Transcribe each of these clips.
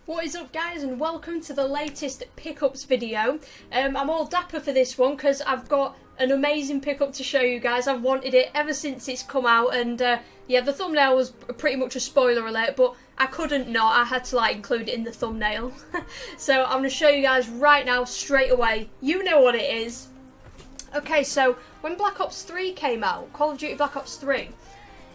What is up, guys, and welcome to the latest pickups video. I'm all dapper for this one because I've got an amazing pickup to show you guys. I've wanted it ever since it's come out, and yeah, the thumbnail was pretty much a spoiler alert, but I couldn't not. I had to include it in the thumbnail. So I'm going to show you guys right now, straight away. You know what it is. Okay, so when Black Ops 3 came out, Call of Duty Black Ops 3,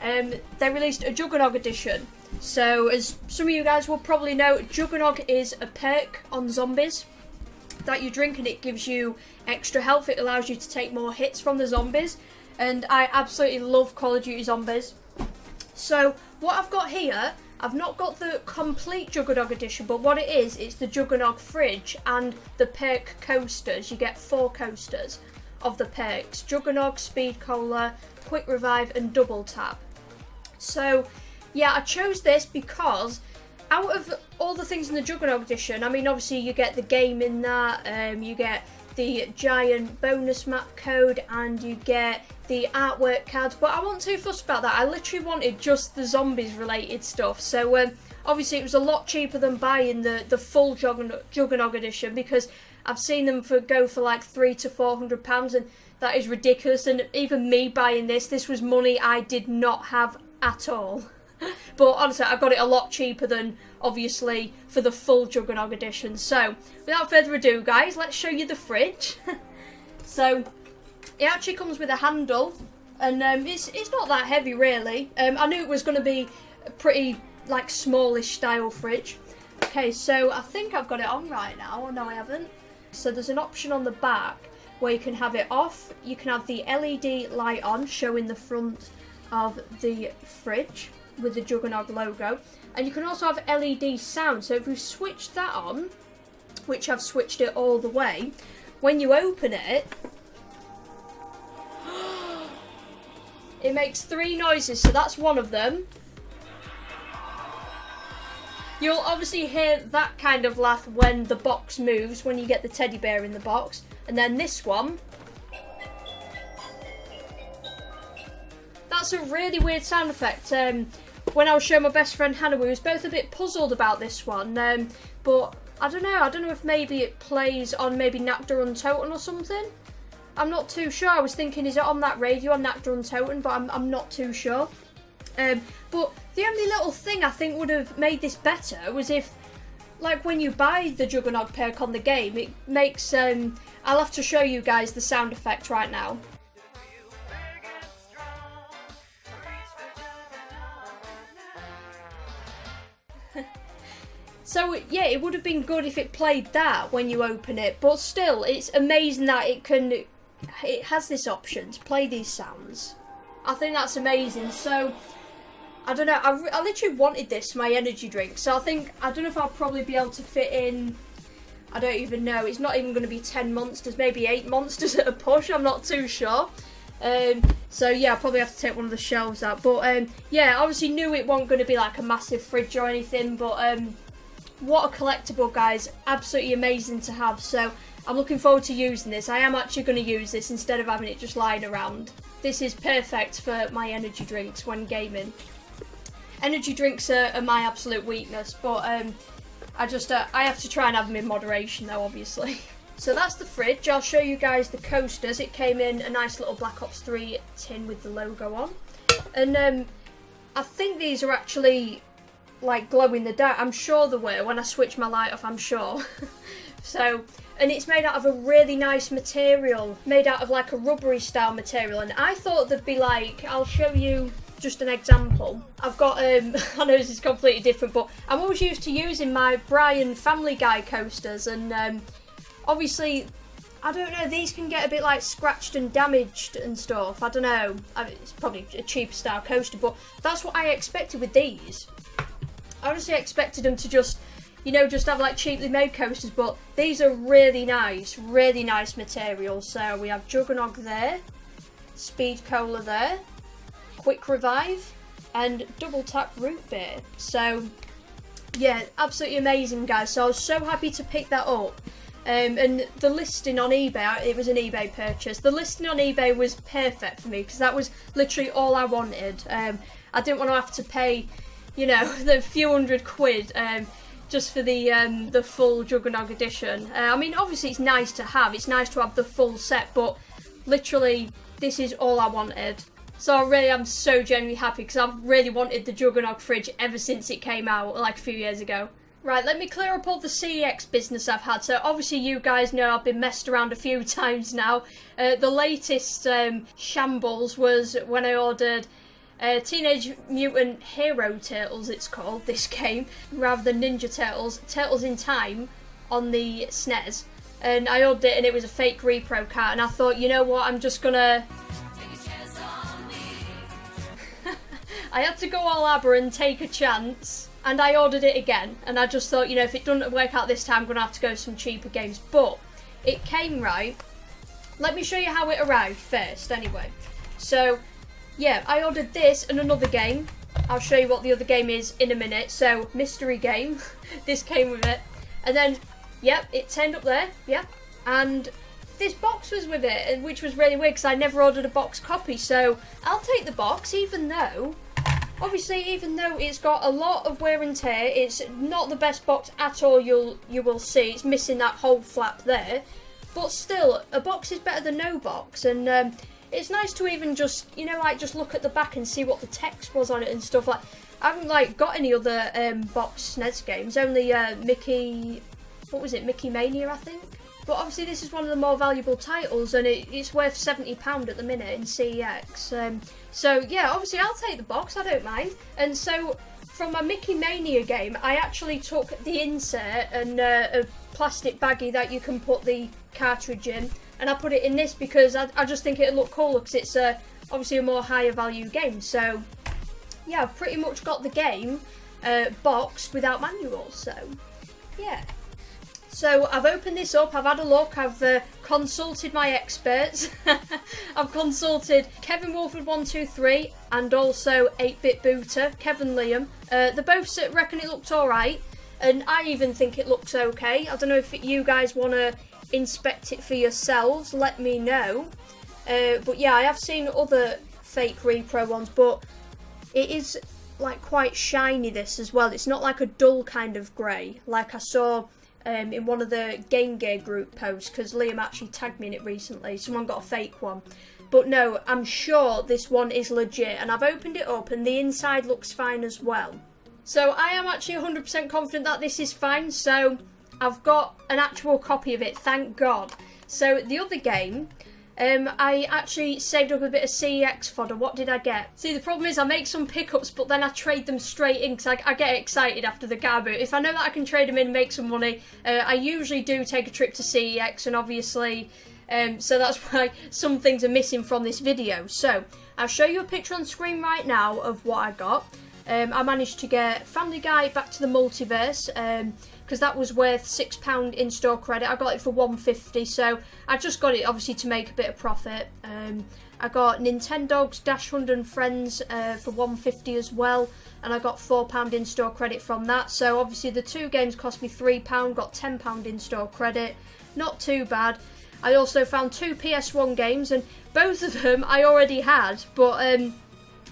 they released a Juggernog edition. So, as some of you guys will probably know, Juggernog is a perk on zombies that you drink, and it gives you extra health. It allows you to take more hits from the zombies, and I absolutely love Call of Duty Zombies. So, what I've got here, I've not got the complete Juggernog edition, but what it is, it's the Juggernog fridge and the perk coasters. You get 4 coasters of the perks: Juggernog, Speed Cola, Quick Revive, and Double Tap. So, yeah, I chose this because out of all the things in the Juggernog edition, I mean, obviously you get the game in that, you get the giant bonus map code, and you get the artwork cards, but I wasn't too fussed about that. I literally wanted just the zombies related stuff. So obviously it was a lot cheaper than buying the full Juggernog edition, because I've seen them go for like £300 to £400, and that is ridiculous. And even me buying this was money I did not have at all. But honestly, I got it a lot cheaper than, obviously, for the full Juggernog edition. So, without further ado, guys, let's show you the fridge. So, it actually comes with a handle, and it's not that heavy, really. I knew it was going to be a pretty, smallish style fridge. Okay, so I think I've got it on right now. Oh, no, I haven't. So, there's an option on the back where you can have it off. You can have the LED light on, showing the front of the fridge with the Juggernog logo, and you can also have LED sound. So if we switch that on, which I've switched it all the way, when you open it, it makes 3 noises. So that's one of them. You'll obviously hear that kind of laugh when the box moves, when you get the teddy bear in the box. And then this one, that's a really weird sound effect. When I was showing my best friend Hannah, we was both a bit puzzled about this one, but I don't know if maybe it plays on maybe Nacda Untoten or something. I'm not too sure. I was thinking, is it on that radio on Nacda Untoten, but I'm not too sure. But the only little thing I think would have made this better was if, when you buy the Juggernog perk on the game, it makes, I'll have to show you guys the sound effect right now. So yeah, it would have been good if it played that when you open it, but still, it's amazing that it has this option to play these sounds. I think that's amazing. So I don't know, I literally wanted this for my energy drink, so I don't know if I'll probably be able to fit in, I don't even know, it's not even going to be 10 monsters, maybe 8 monsters at a push, I'm not too sure. So yeah, I'll probably have to take one of the shelves out, but yeah, obviously knew it wasn't going to be like a massive fridge or anything, but what a collectible, guys. Absolutely amazing to have. So I'm looking forward to using this. I am actually going to use this instead of having it just lying around. This is perfect for my energy drinks when gaming. Energy drinks are my absolute weakness, but I have to try and have them in moderation though, obviously. So that's the fridge. I'll show you guys the coasters. It came in a nice little Black Ops 3 tin with the logo on. And I think these are actually glow in the dark. I'm sure they were when I switched my light off, I'm sure. So, and it's made out of a really nice material, made out of a rubbery style material, and I thought they'd be I'll show you just an example. I've got I know this is completely different, but I'm always used to using my Brian Family Guy coasters, and obviously, I don't know, these can get a bit scratched and damaged and stuff. I don't know, it's probably a cheaper style coaster, but that's what I expected with these. I honestly expected them to just have cheaply made coasters, but these are really nice material. So we have Juggernog there, Speed Cola there, Quick Revive, and Double Tap Root Beer. So yeah, absolutely amazing, guys. So I was so happy to pick that up. And the listing on eBay, it was an eBay purchase. The listing on eBay was perfect for me because that was literally all I wanted. I didn't want to have to pay, the few £100 just for the full Juggernog edition. I mean, obviously it's nice to have. It's nice to have the full set, but literally this is all I wanted. So I really am so genuinely happy because I've really wanted the Juggernog fridge ever since it came out like a few years ago. Right, let me clear up all the CEX business I've had. So obviously you guys know I've been messed around a few times now. The latest shambles was when I ordered Teenage Mutant Hero Turtles, it's called, this game, rather than Ninja Turtles, Turtles in Time on the SNES. And I ordered it and it was a fake repro cart, and I thought, you know what, I'm just gonna... I had to go all aber and take a chance, and I ordered it again, and I just thought, you know, if it doesn't work out this time, I'm going to have to go some cheaper games. But it came right. Let me show you how it arrived first, anyway. So, yeah, I ordered this and another game. I'll show you what the other game is in a minute. So, mystery game. This came with it. And then, yep, it turned up there, yeah. And this box was with it, which was really weird because I never ordered a box copy. So, I'll take the box, even though it's got a lot of wear and tear. It's not the best box at all you will see. It's missing that whole flap there. But still, a box is better than no box. And it's nice to even just, you know, like just look at the back and see what the text was on it and stuff. Like, I haven't like got any other box SNES games. Only Mickey Mania, I think. But obviously this is one of the more valuable titles, and it's worth £70 at the minute in CEX. So yeah, obviously I'll take the box, I don't mind. And so from my Mickey Mania game, I actually took the insert and a plastic baggie that you can put the cartridge in, and I put it in this because I just think it'll look cooler because it's obviously a more higher value game. So yeah, I've pretty much got the game boxed without manual, so yeah. So I've opened this up, I've had a look, I've consulted my experts. I've consulted Kevin Wolford123 and also 8-Bit Booter, Kevin Liam. They both reckon it looks alright, and I even think it looks okay. I don't know if you guys want to inspect it for yourselves, let me know. But yeah, I have seen other fake repro ones, but it is like quite shiny, this as well. It's not like a dull kind of grey like I saw in one of the Game Gear group posts, because Liam actually tagged me in it recently. Someone got a fake one. But no, I'm sure this one is legit, and I've opened it up and the inside looks fine as well. So I am actually 100% confident that this is fine, so I've got an actual copy of it, thank God. So the other game, I actually saved up a bit of CEX fodder. What did I get? See, the problem is I make some pickups, but then I trade them straight in because I get excited after the car boot. If I know that I can trade them in and make some money, I usually do take a trip to CEX, and obviously, so that's why some things are missing from this video. So I'll show you a picture on screen right now of what I got. I managed to get Family Guy Back to the Multiverse, because that was worth £6 in-store credit. I got it for £1.50, so I just got it obviously to make a bit of profit. I got Nintendogs Dash Hunt and Friends for £1.50 as well, and I got £4 in-store credit from that. So obviously the two games cost me £3, got £10 in-store credit. Not too bad. I also found two PS1 games, and both of them I already had, but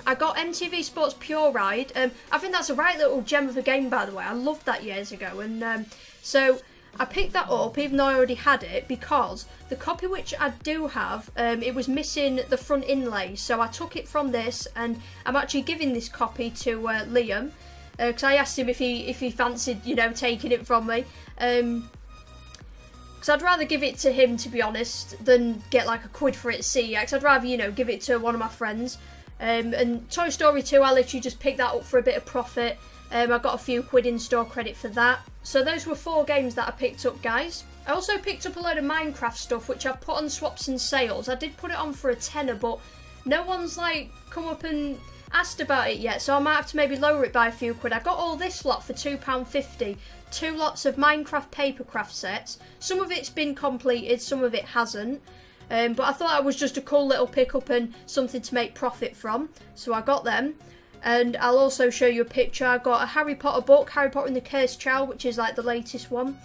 I got MTV Sports Pure Ride. I think that's a right little gem of a game, by the way. I loved that years ago, and so I picked that up even though I already had it, because the copy which I do have, it was missing the front inlay, so I took it from this, and I'm actually giving this copy to Liam, because I asked him if he fancied, you know, taking it from me. Because I'd rather give it to him, to be honest, than get like a quid for it at CEX. I'd rather, you know, give it to one of my friends. And Toy Story 2, I literally just picked that up for a bit of profit. I got a few quid in store credit for that. So those were 4 games that I picked up, guys. I also picked up a load of Minecraft stuff, which I've put on swaps and sales. I did put it on for a tenner, but no one's like come up and asked about it yet, so I might have to maybe lower it by a few quid. I got all this lot for £2.50. 2 lots of Minecraft papercraft sets. Some of it's been completed, some of it hasn't. But I thought that was just a cool little pickup and something to make profit from. So I got them. And I'll also show you a picture. I got a Harry Potter book, Harry Potter and the Cursed Child, which is like the latest one.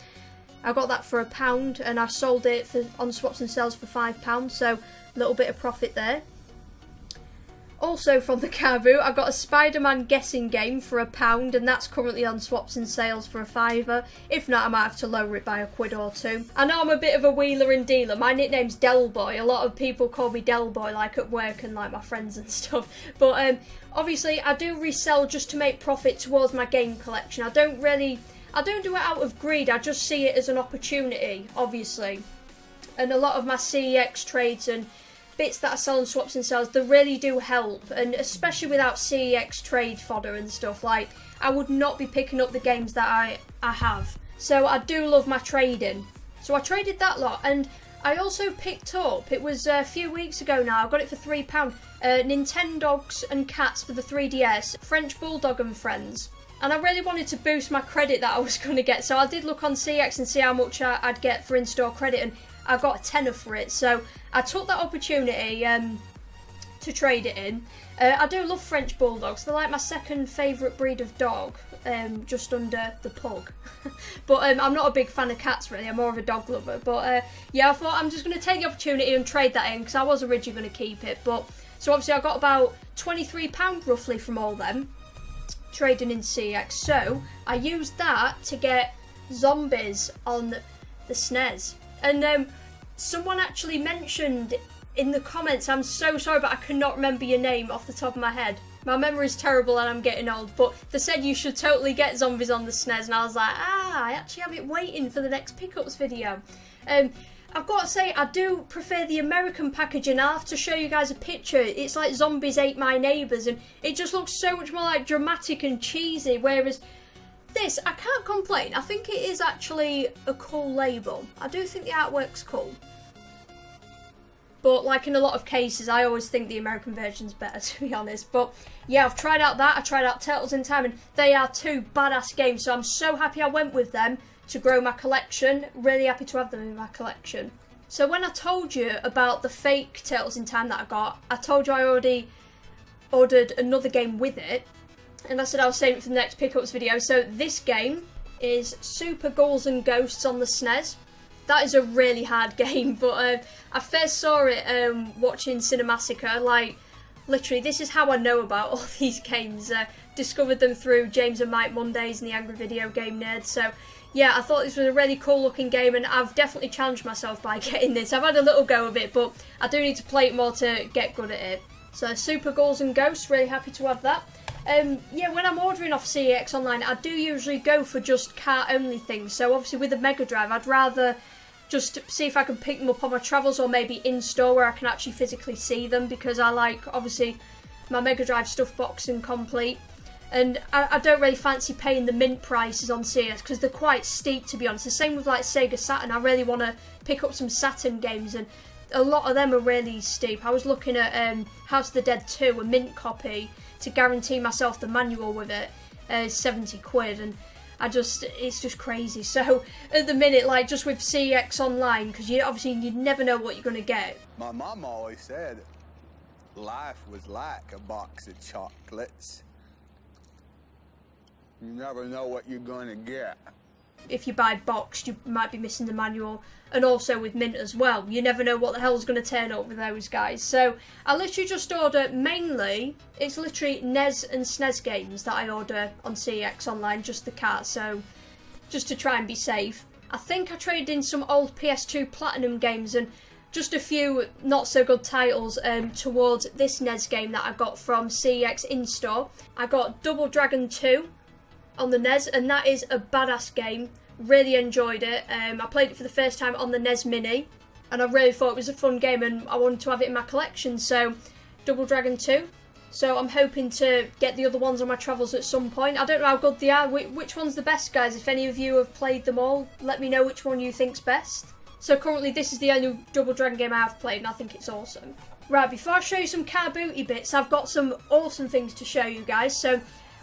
I got that for £1 and I sold it on swaps and sales for £5. So a little bit of profit there. Also from the car boot, I got a Spider-Man guessing game for £1, and that's currently on swaps and sales for £5. If not, I might have to lower it by £1 or £2. I know I'm a bit of a wheeler and dealer. My nickname's Delboy. A lot of people call me Delboy, like at work and like my friends and stuff. But obviously, I do resell just to make profit towards my game collection. I don't do it out of greed. I just see it as an opportunity, obviously. And a lot of my CEX trades and bits that I sell on swaps and sales, they really do help, and especially without CEX trade fodder and stuff, like, I would not be picking up the games that I have. So I do love my trading. So I traded that lot, and I also picked up, it was a few weeks ago now, I got it for £3, Nintendogs and Cats for the 3DS, French Bulldog and Friends. And I really wanted to boost my credit that I was going to get, so I did look on CEX and see how much I'd get for in-store credit, and I got a tenner for it, so I took that opportunity to trade it in. I do love French Bulldogs. They're like my second favourite breed of dog, just under the pug. But I'm not a big fan of cats really, I'm more of a dog lover. But yeah, I thought I'm just going to take the opportunity and trade that in, because I was originally going to keep it. But so obviously I got about £23 roughly from all them, trading in CX. So I used that to get zombies on the SNES. And someone actually mentioned in the comments, I'm so sorry, but I cannot remember your name off the top of my head. My memory's terrible and I'm getting old, but they said you should totally get zombies on the SNES, and I was like, I actually have it waiting for the next pickups video. I've got to say, I do prefer the American packaging. I'll have to show you guys a picture. It's like Zombies Ate My Neighbours, and it just looks so much more like dramatic and cheesy, whereas this, I can't complain. I think it is actually a cool label. I do think the artwork's cool. But like in a lot of cases, I always think the American version's better, to be honest. But yeah, I've tried out that. I tried out Turtles in Time, and they are two badass games. So I'm so happy I went with them to grow my collection. Really happy to have them in my collection. So when I told you about the fake Turtles in Time that I got, I told you I already ordered another game with it. And I said I was saving it for the next pickups video. So this game is Super Ghouls and Ghosts on the SNES. That is a really hard game, but I first saw it watching Cinemassacre. Like, literally, this is how I know about all these games. Discovered them through James and Mike Mondays and the Angry Video Game Nerd. So yeah, I thought this was a really cool looking game, and I've definitely challenged myself by getting this. I've had a little go of it, but I do need to play it more to get good at it. So Super Ghouls and Ghosts, really happy to have that. Yeah, when I'm ordering off CEX online, I do usually go for just car-only things. So obviously with the Mega Drive, I'd rather just see if I can pick them up on my travels, or maybe in-store where I can actually physically see them, because I like, obviously, my Mega Drive stuff box and complete. And I don't really fancy paying the mint prices on CEX, because they're quite steep, to be honest. The same with like Sega Saturn. I really want to pick up some Saturn games, and a lot of them are really steep. I was looking at House of the Dead 2, a mint copy, to guarantee myself the manual with it, £70, and it's just crazy. So at the minute, like just with CEX online, because you never know what you're going to get. My mom always said life was like a box of chocolates. You never know what you're going to get. If you buy boxed, you might be missing the manual, and also with mint as well. You never know what the hell's going to turn up with those guys. So I literally just order, mainly, it's literally NES and SNES games that I order on CEX online, just the cart, so just to try and be safe. I think I traded in some old PS2 Platinum games and just a few not so good titles towards this NES game that I got from CEX in-store. I got Double Dragon 2 on the NES, and that is a badass game. Really enjoyed it. I played it for the first time on the NES Mini, and I really thought it was a fun game, and I wanted to have it in my collection. So Double Dragon 2. So I'm hoping to get the other ones on my travels at some point. I don't know how good they are. Which one's the best, guys? If any of you have played them all, let me know which one you think's best. So currently this is the only Double Dragon game I have played, and I think it's awesome. Right, before I show you some car booty bits, I've got some awesome things to show you guys. So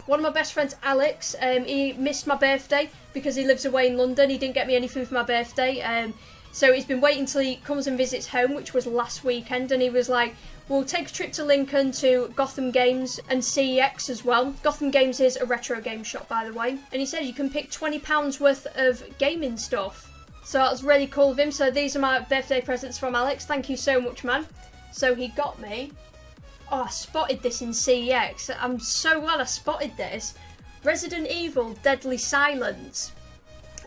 one of my best friends, Alex, he missed my birthday because he lives away in London. He didn't get me any food for my birthday. So he's been waiting till he comes and visits home, which was last weekend. And he was like, we'll take a trip to Lincoln to Gotham Games and CEX as well. Gotham Games is a retro game shop, by the way. And he said you can pick £20 worth of gaming stuff. So that was really cool of him. So these are my birthday presents from Alex. Thank you so much, man. So he got me Oh, I spotted this in CEX. I'm so glad I spotted this. Resident Evil Deadly Silence.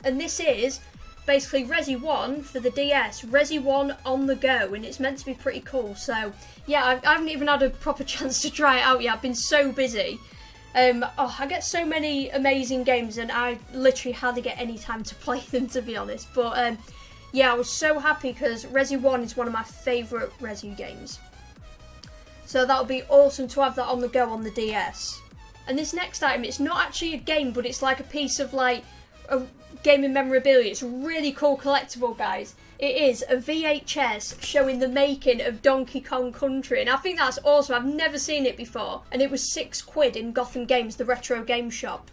And this is basically Resi 1 for the DS. Resi 1 on the go, and it's meant to be pretty cool. So, yeah, I haven't even had a proper chance to try it out yet. I've been so busy. I get so many amazing games, and I literally hardly get any time to play them, to be honest. But, yeah, I was so happy because Resi 1 is one of my favourite Resi games. So that would be awesome to have that on the go on the DS. And this next item, it's not actually a game, but it's like a piece of like a gaming memorabilia. It's a really cool collectible, guys. It is a VHS showing the making of Donkey Kong Country, and I think that's awesome. I've never seen it before, and it was £6 in Gotham Games, the retro game shop.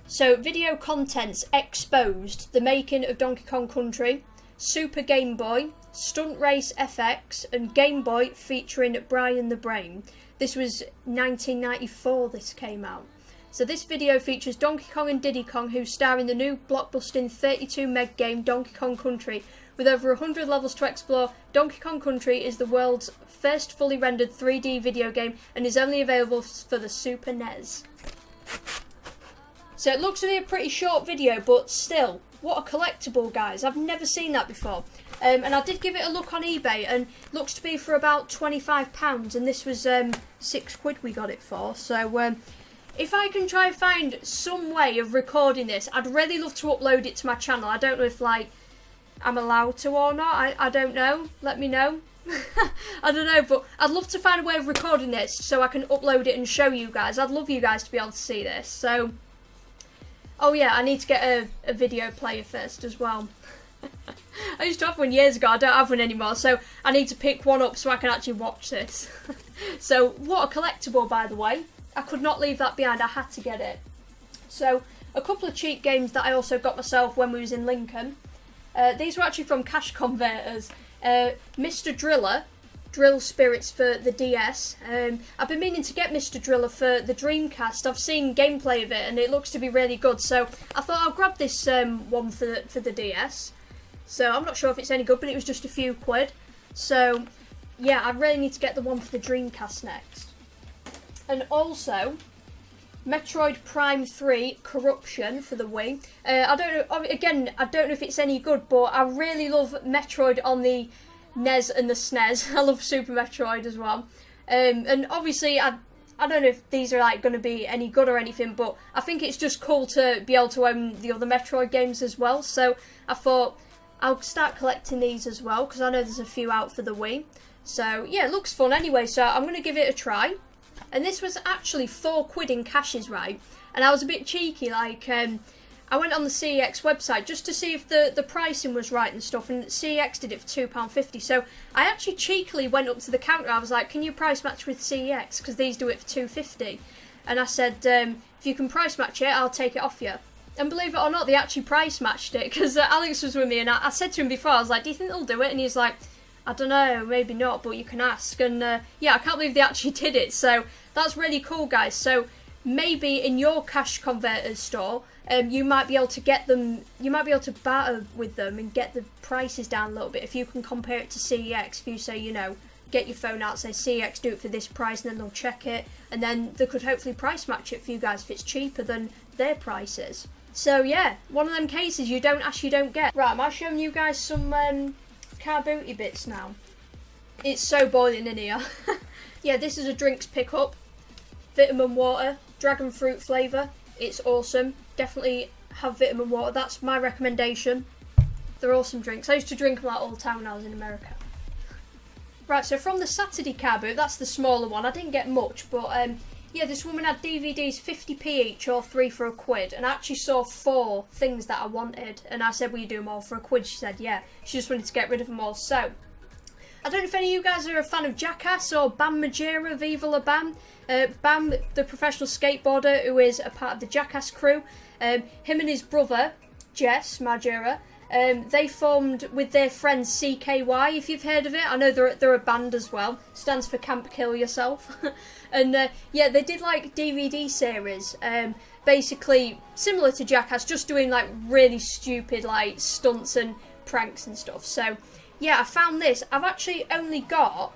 So, video contents exposed: the making of Donkey Kong Country, Super Game Boy, Stunt Race FX, and Game Boy featuring Brian the Brain. This was 1994 this came out. So this video features Donkey Kong and Diddy Kong, who star in the new blockbusting 32 meg game Donkey Kong Country. With over 100 levels to explore, Donkey Kong Country is the world's first fully rendered 3D video game and is only available for the Super NES. So it looks to be a pretty short video, but still, what a collectible, guys. I've never seen that before. And I did give it a look on eBay, and it looks to be for about £25, and this was £6 we got it for. So if I can try and find some way of recording this, I'd really love to upload it to my channel. I don't know if like I'm allowed to or not. I don't know. Let me know. I don't know, but I'd love to find a way of recording this so I can upload it and show you guys. I'd love you guys to be able to see this. So, oh yeah, I need to get a video player first as well. I used to have one years ago, I don't have one anymore, so I need to pick one up so I can actually watch this. So, what a collectible, by the way. I could not leave that behind, I had to get it. So, a couple of cheap games that I also got myself when we was in Lincoln. These were actually from Cash Converters. Mr. Driller, Drill Spirits for the DS. I've been meaning to get Mr. Driller for the Dreamcast. I've seen gameplay of it and it looks to be really good, so I thought I'll grab this one for the DS. So I'm not sure if it's any good, but it was just a few quid. So yeah, I really need to get the one for the Dreamcast next. And also Metroid Prime 3 Corruption for the Wii. I don't know, again, I don't know if it's any good, but I really love Metroid on the NES and the SNES. I love Super Metroid as well. And obviously, I don't know if these are like going to be any good or anything, but I think it's just cool to be able to own the other Metroid games as well. So I thought I'll start collecting these as well, because I know there's a few out for the Wii. So yeah, it looks fun anyway, so I'm going to give it a try. And this was actually £4 in cashes, right? And I was a bit cheeky, like, I went on the CEX website just to see if the pricing was right and stuff, and CEX did it for £2.50. So I actually cheekily went up to the counter. I was like, can you price match with CEX? Because these do it for £2.50. And I said, if you can price match it, I'll take it off you. And believe it or not, they actually price matched it, because Alex was with me, and I said to him before, I was like, do you think they'll do it? And he's like, I don't know, maybe not, but you can ask. And yeah, I can't believe they actually did it. So that's really cool, guys. So maybe in your Cash Converters store, you might be able to get them, you might be able to barter with them and get the prices down a little bit. If you can compare it to CEX, if you say, you know, get your phone out, say CEX, do it for this price, and then they'll check it. And then they could hopefully price match it for you guys if it's cheaper than their prices. So yeah, one of them cases, you don't ask, you don't get. Right, am I showing you guys some car booty bits now? It's so boiling in here. Yeah, this is a drinks pickup. Vitamin water, dragon fruit flavour. It's awesome. Definitely have vitamin water. That's my recommendation. They're awesome drinks. I used to drink them like all the time when I was in America. Right, so from the Saturday car boot, that's the smaller one. I didn't get much, but yeah, this woman had DVDs 50p each or 3 for £1, and I actually saw 4 things that I wanted, and I said, will you do them all for £1? She said, yeah. She just wanted to get rid of them all. So, I don't know if any of you guys are a fan of Jackass or Bam Margera, Viva La Bam. Bam, the professional skateboarder who is a part of the Jackass crew. Him and his brother, Jess Margera, they formed with their friends CKY, if you've heard of it. I know they're a band as well. Stands for Camp Kill Yourself. And yeah, they did like DVD series, basically similar to Jackass, just doing like really stupid like stunts and pranks and stuff. So yeah, I found this. I've actually only got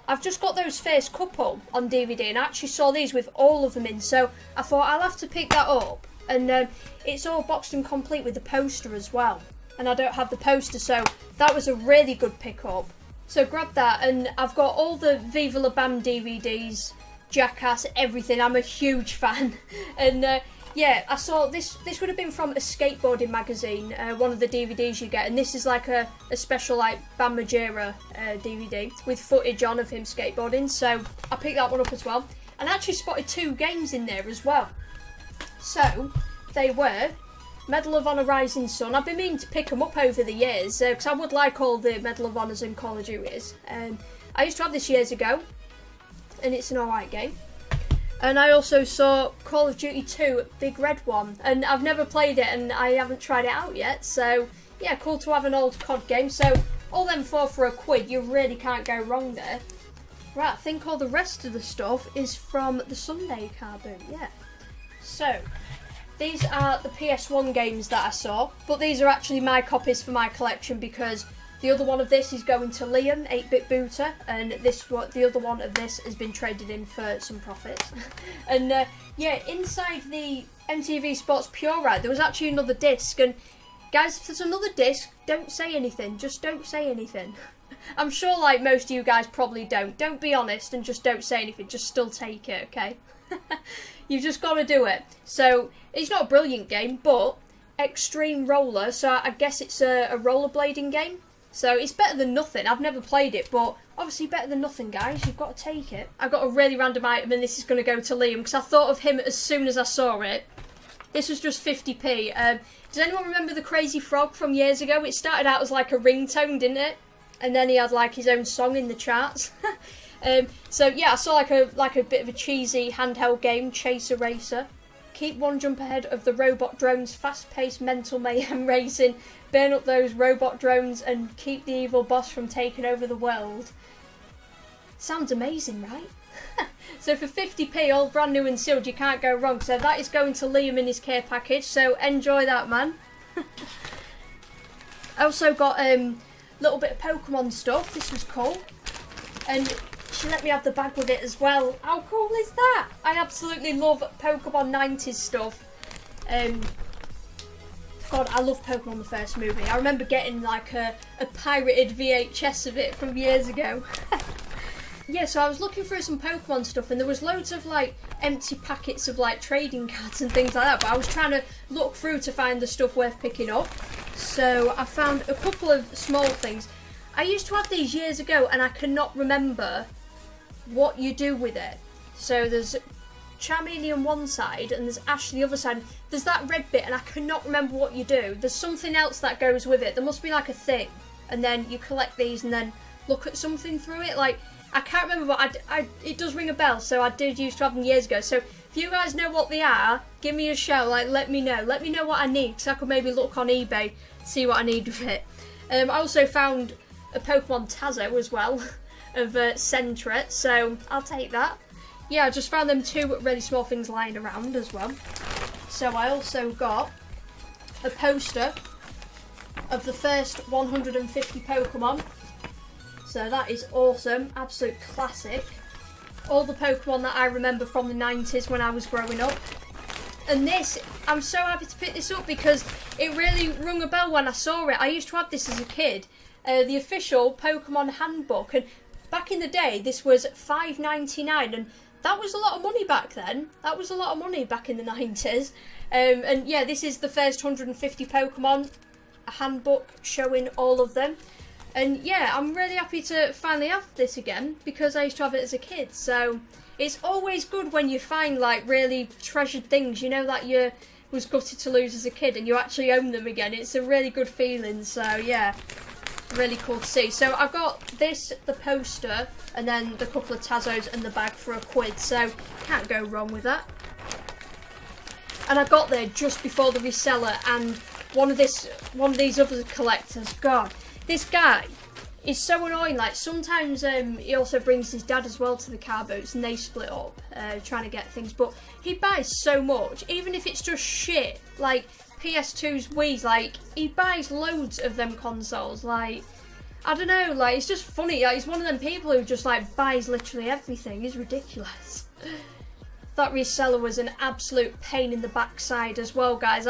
I've just got those first couple on DVD, and I actually saw these with all of them in, so I thought I'll have to pick that up. And it's all boxed and complete with the poster as well, and I don't have the poster, so that was a really good pickup. So grab that, and I've got all the Viva La Bam DVDs, Jackass, everything. I'm a huge fan. And yeah, I saw this would have been from a skateboarding magazine, one of the DVDs you get, and this is like a special like Bam Margera DVD with footage on of him skateboarding, so I picked that one up as well. And I actually spotted 2 games in there as well. So they were Medal of Honor Rising Sun. I've been meaning to pick them up over the years, because I would like all the Medal of Honors and Call of Duties. I used to have this years ago, and it's an alright game. And I also saw Call of Duty 2, Big Red one, and I've never played it and I haven't tried it out yet, so yeah, cool to have an old COD game. So all them 4 for a quid, you really can't go wrong there. Right, I think all the rest of the stuff is from the Sunday car boot, yeah. So, these are the PS1 games that I saw, but these are actually my copies for my collection because the other one of this is going to Liam, 8-Bit Booter, and the other one of this has been traded in for some profits. And yeah, inside the MTV Sports Pure Ride, there was actually another disc, and guys, if there's another disc, don't say anything, just don't say anything. I'm sure like most of you guys probably don't be honest and just don't say anything, just still take it, okay? You've just got to do it. So, it's not a brilliant game, but Extreme Roller, so I guess it's a rollerblading game. So it's better than nothing. I've never played it, but obviously better than nothing, guys. You've got to take it. I got a really random item, and this is going to go to Liam, because I thought of him as soon as I saw it. This was just 50p. Does anyone remember the Crazy Frog from years ago? It started out as like a ringtone, didn't it? And then he had like his own song in the charts. So yeah, I saw like a bit of a cheesy handheld game, Chaser Racer. Keep one jump ahead of the robot drones, fast-paced mental mayhem racing, burn up those robot drones and keep the evil boss from taking over the world. Sounds amazing, right? So for 50p, all brand new and sealed, you can't go wrong. So that is going to Liam in his care package, so enjoy that, man. I also got a little bit of Pokemon stuff. This was cool. And she let me have the bag with it as well. How cool is that? I absolutely love Pokemon 90s stuff. God, I love Pokemon the first movie. I remember getting like a pirated VHS of it from years ago. Yeah, so I was looking through some Pokemon stuff and there was loads of like empty packets of like trading cards and things like that, but I was trying to look through to find the stuff worth picking up. So I found a couple of small things. I used to have these years ago and I cannot remember what you do with it. So there's Charmeleon on one side and there's Ash on the other side. There's that red bit and I cannot remember what you do. There's something else that goes with it. There must be like a thing. And then you collect these and then look at something through it. Like, I can't remember what it does ring a bell, so I did used to have them years ago. So if you guys know what they are, give me a shout, like let me know. Let me know what I need, because I could maybe look on eBay, see what I need with it. I also found a Pokemon Tazo as well, of Sentret, so I'll take that. Yeah, I just found them 2 really small things lying around as well. So I also got a poster of the first 150 Pokemon. So that is awesome, absolute classic. All the Pokemon that I remember from the 90s when I was growing up. And this, I'm so happy to pick this up because it really rung a bell when I saw it. I used to have this as a kid, the official Pokemon handbook. And back in the day, this was $5.99 and that was a lot of money back then. That was a lot of money back in the 90s. And yeah, this is the first 150 Pokemon, a handbook showing all of them. And yeah, I'm really happy to finally have this again because I used to have it as a kid. So it's always good when you find like really treasured things, you know, that you was gutted to lose as a kid and you actually own them again. It's a really good feeling. So yeah, really cool to see. So I got this, the poster, and then the couple of Tazos and the bag for £1. So can't go wrong with that. And I got there just before the reseller, and one of these other collectors, God. This guy is so annoying. Like sometimes he also brings his dad as well to the car boots and they split up trying to get things, but he buys so much, even if it's just shit like PS2's Wii's. Like he buys loads of them consoles. Like I don't know, like, it's just funny. Like, he's one of them people who just, like, buys literally everything. He's ridiculous. That reseller was an absolute pain in the backside as well, guys.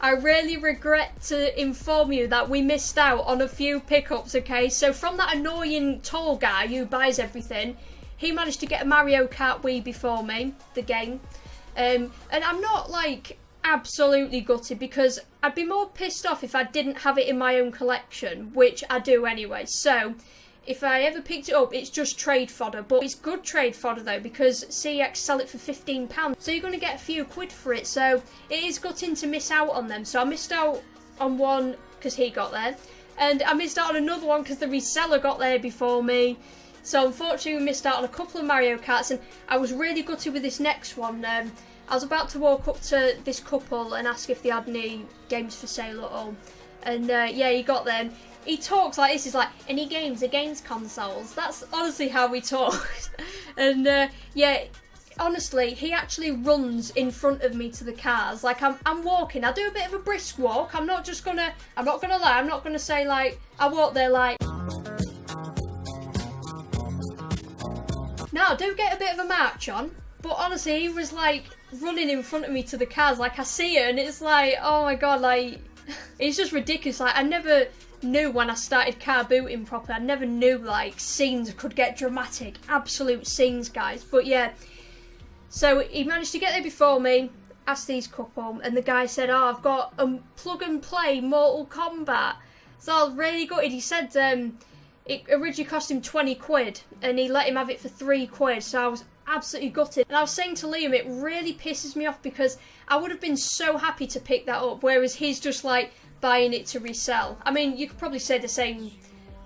I really regret to inform you that we missed out on a few pickups, okay? So from that annoying tall guy who buys everything, he managed to get a Mario Kart Wii before me, the game. And I'm not, like, absolutely gutted, because I'd be more pissed off if I didn't have it in my own collection, which I do anyway. So if I ever picked it up, it's just trade fodder. But it's good trade fodder though, because CX sell it for £15, so you're going to get a few quid for it. So it is gutting to miss out on them. So I missed out on one because he got there, and I missed out on another one because the reseller got there before me. So unfortunately we missed out on a couple of Mario Karts, and I was really gutted with this next one. I was about to walk up to this couple and ask if they had any games for sale at all. And yeah, he got them. He talks like this, he's like, any games, the games consoles. That's honestly how he talks. And yeah, honestly, he actually runs in front of me to the cars. Like, I'm walking, I do a bit of a brisk walk. I'm not gonna lie, I'm not gonna say like, I walk there like. No, I do get a bit of a march on. But honestly, he was like running in front of me to the cars. Like, I see it and it's like, oh my god, like, it's just ridiculous. Like, I never knew when I started car booting properly, I never knew like scenes could get dramatic. Absolute scenes, guys. But yeah, so he managed to get there before me, asked these couple, and the guy said, oh, I've got a plug and play Mortal Kombat. So I was really gutted. He said it originally cost him 20 quid and he let him have it for 3 quid. So I was absolutely gutted. And I was saying to Liam, it really pisses me off because I would have been so happy to pick that up, whereas he's just like buying it to resell. I mean, you could probably say the same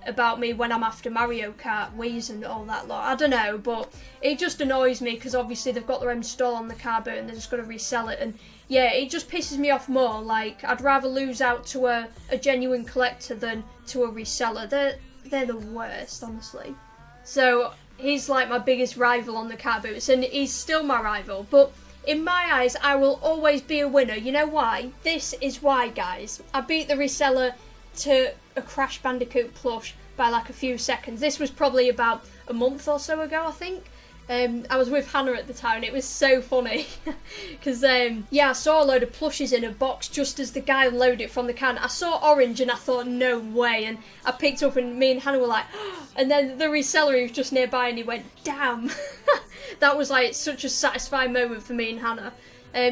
about me when I'm after Mario Kart Wii's and all that lot. I don't know, but it just annoys me because obviously they've got their own stall on the car boot and they're just going to resell it. And yeah, it just pisses me off more. Like, I'd rather lose out to a genuine collector than to a reseller. They're the worst, honestly. So he's like my biggest rival on the car boots, and he's still my rival. But in my eyes, I will always be a winner. You know why? This is why, guys. I beat the reseller to a Crash Bandicoot plush by like a few seconds. This was probably about a month or so ago, I think. I was with Hannah at the time and it was so funny because yeah, I saw a load of plushes in a box just as the guy unloaded it from the can. I saw orange and I thought, no way, and I picked up and me and Hannah were like, oh, and then the reseller, he was just nearby and he went, damn. That was like such a satisfying moment for me and Hannah.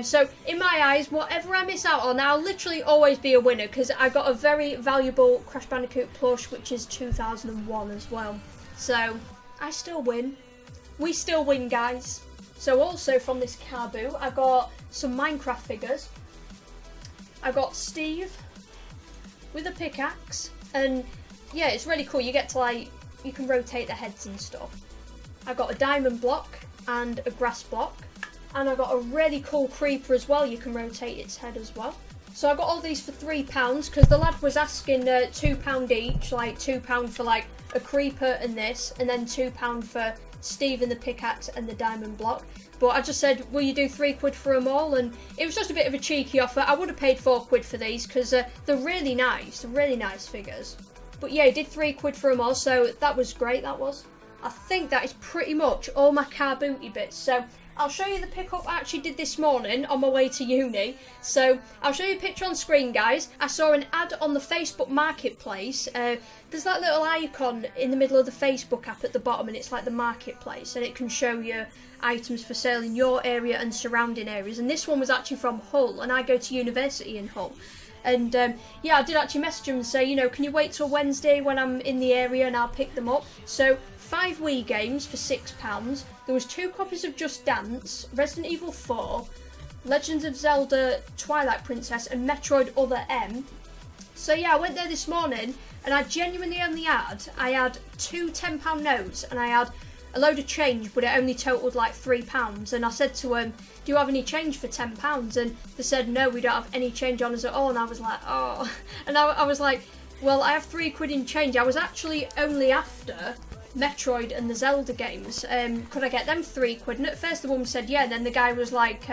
So in my eyes, whatever I miss out on, I'll literally always be a winner because I got a very valuable Crash Bandicoot plush, which is 2001 as well. So I still win. We still win, guys. So also from this car boot, I got some Minecraft figures. I got Steve with a pickaxe, and yeah, it's really cool. You get to like, you can rotate the heads and stuff. I got a diamond block and a grass block, and I got a really cool creeper as well. You can rotate its head as well. So I got all these for £3 because the lad was asking £2 each, like £2 for like a creeper and this, and then £2 for Steve and the pickaxe and the diamond block. But I just said, will you do 3 quid for them all? And it was just a bit of a cheeky offer. I would have paid 4 quid for these because they're really nice figures. But yeah, he did 3 quid for them all, so that was great, that was. I think that is pretty much all my car booty bits. So I'll show you the pickup I actually did this morning on my way to uni. So I'll show you a picture on screen, guys. I saw an ad on the Facebook Marketplace. There's that little icon in the middle of the Facebook app at the bottom, and it's like the Marketplace, and it can show you items for sale in your area and surrounding areas. And this one was actually from Hull, and I go to university in Hull. And yeah, I did actually message him and say, you know, can you wait till Wednesday when I'm in the area and I'll pick them up? So 5 Wii games for £6. There was 2 copies of Just Dance, Resident Evil 4, Legends of Zelda Twilight Princess, and Metroid Other M. So yeah, I went there this morning and I genuinely only had, I had 2 £10 notes and I had a load of change, but it only totaled like £3. And I said to them, do you have any change for £10? And they said, no, we don't have any change on us at all. And I was like, oh. And I was like, well, I have 3 quid in change. I was actually only after Metroid and the Zelda games. Could I get them 3 quid? And at first the woman said yeah, and then the guy was like,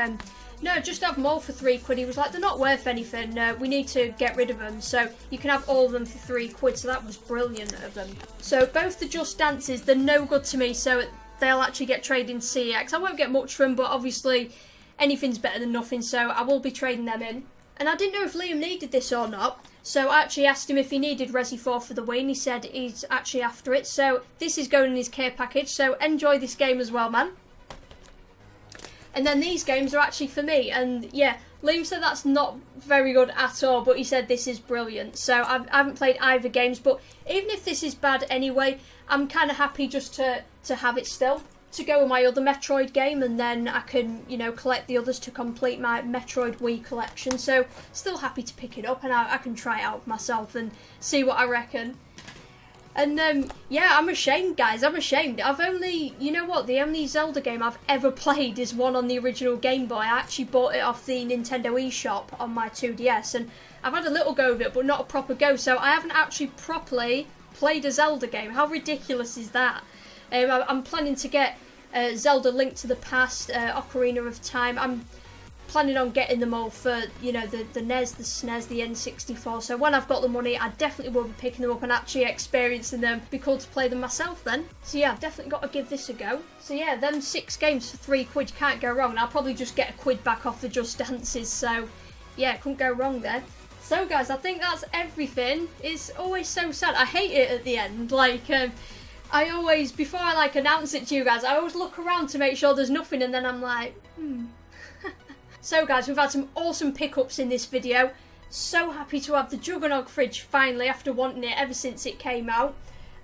no, just have them all for £3. He was like, they're not worth anything, we need to get rid of them, so you can have all of them for £3, so that was brilliant of them. So both the Just Dances, they're no good to me, so they'll actually get traded in CX. I won't get much for them, but obviously anything's better than nothing, so I will be trading them in. And I didn't know if Liam needed this or not, so I actually asked him if he needed Resi 4 for the win. He said he's actually after it, so this is going in his care package, so enjoy this game as well, man. And then these games are actually for me, and yeah, Liam said that's not very good at all, but he said this is brilliant. So I haven't played either games, but even if this is bad anyway, I'm kind of happy just to have it still, to go with my other Metroid game, and then I can, you know, collect the others to complete my Metroid Wii collection. So still happy to pick it up, and I can try it out myself and see what I reckon. And yeah, I'm ashamed, guys, I'm ashamed. I've only, you know what, the only Zelda game I've ever played is one on the original Game Boy. I actually bought it off the Nintendo eShop on my 2DS, and I've had a little go of it, but not a proper go, so I haven't actually properly played a Zelda game. How ridiculous is that? I'm planning to get Zelda Link to the Past, Ocarina of Time. I'm planning on getting them all for, you know, the NES, the SNES, the N64. So when I've got the money, I definitely will be picking them up and actually experiencing them. It'd be cool to play them myself then. So yeah, I've definitely got to give this a go. So yeah, them 6 games for £3, you can't go wrong. And I'll probably just get £1 back off the Just Dances. So yeah, couldn't go wrong there. So guys, I think that's everything. It's always so sad. I hate it at the end. Like, I always, before I like announce it to you guys, I always look around to make sure there's nothing, and then I'm like, So guys, we've had some awesome pickups in this video. So happy to have the Juggernog fridge finally, after wanting it ever since it came out.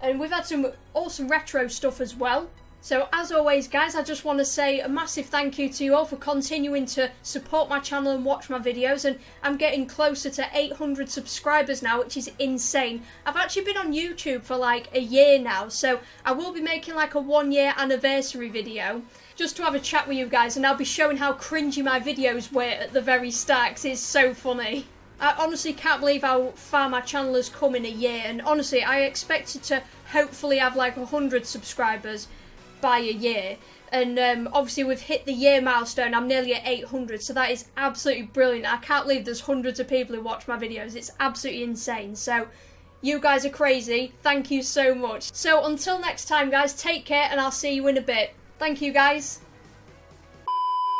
And we've had some awesome retro stuff as well. So as always guys, I just want to say a massive thank you to you all for continuing to support my channel and watch my videos, and I'm getting closer to 800 subscribers now, which is insane. I've actually been on YouTube for like a year now, so I will be making like a 1-year anniversary video just to have a chat with you guys, and I'll be showing how cringy my videos were at the very start, 'cause it's so funny. I honestly can't believe how far my channel has come in a year, and honestly I expected to hopefully have like 100 subscribers by a year, and obviously we've hit the year milestone. I'm nearly at 800, so that is absolutely brilliant. I can't believe there's hundreds of people who watch my videos. It's absolutely insane. So you guys are crazy. Thank you so much. So until next time guys, take care, and I'll see you in a bit. Thank you guys.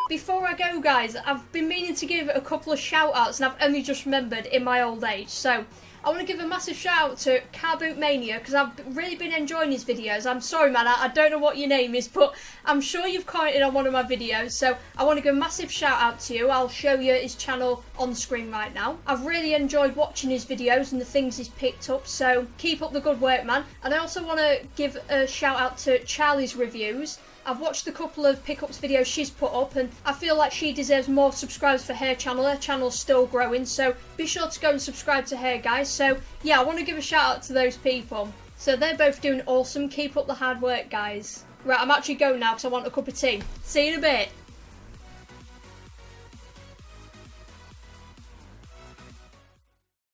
Before I go guys, I've been meaning to give a couple of shout outs, and I've only just remembered in my old age. So I want to give a massive shout out to Carboot Mania, because I've really been enjoying his videos. I'm sorry man, I don't know what your name is, but I'm sure you've commented on one of my videos, so I want to give a massive shout out to you. I'll show you his channel on screen right now. I've really enjoyed watching his videos and the things he's picked up, so keep up the good work man. And I also want to give a shout out to Charlie's Reviews. I've watched a couple of pickups videos she's put up, and I feel like she deserves more subscribers for her channel. Her channel's still growing, so be sure to go and subscribe to her guys. So yeah, I want to give a shout out to those people. So they're both doing awesome. Keep up the hard work guys. Right, I'm actually going now because I want a cup of tea. See you in a bit.